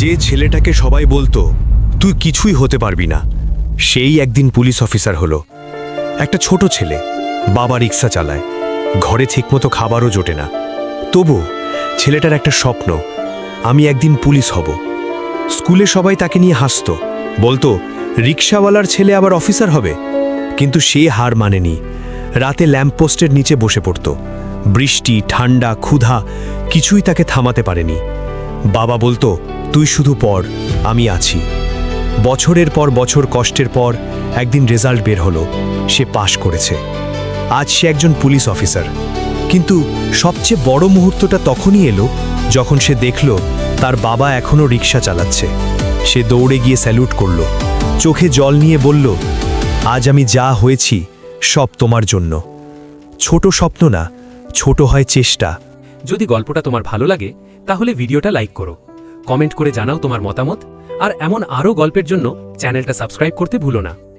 যে ছেলেটাকে সবাই বলতো তুই কিছুই হতে পারবি না, সেই একদিন পুলিশ অফিসার হলো। একটা ছোট ছেলে, বাবা রিক্সা চালায়, ঘরে ঠিকমতো খাবারও জোটে না। তবু ছেলেটার একটা স্বপ্ন, আমি একদিন পুলিশ হব। স্কুলে সবাই তাকে নিয়ে হাসতো, বলতো রিক্সাওয়ালার ছেলে আবার অফিসার হবে। কিন্তু সে হার মানেনি। রাতে ল্যাম্পপোস্টের নিচে বসে পড়ত। বৃষ্টি, ঠান্ডা, ক্ষুধা কিছুই তাকে থামাতে পারেনি। বাবা বলতো তুই শুধু পড়, আমি আছি। বছরের পর বছর কষ্টের পর একদিন রেজাল্ট বের হলো, সে পাশ করেছে। আজ সে একজন পুলিশ অফিসার। কিন্তু সবচেয়ে বড় মুহূর্তটা তখনই এলো যখন সে দেখল তার বাবা এখনও রিক্সা চালাচ্ছে। সে দৌড়ে গিয়ে স্যালুট করল, চোখে জল নিয়ে বলল, আজ আমি যা হয়েছি সব তোমার জন্য। ছোট স্বপ্ন না, ছোট হয় চেষ্টা। যদি গল্পটা তোমার ভালো লাগে তাহলে ভিডিওটা লাইক করো, কমেন্ট করে জানাও তোমার মতামত, আর এমন আরও গল্পের জন্য চ্যানেলটা সাবস্ক্রাইব করতে ভুলো না।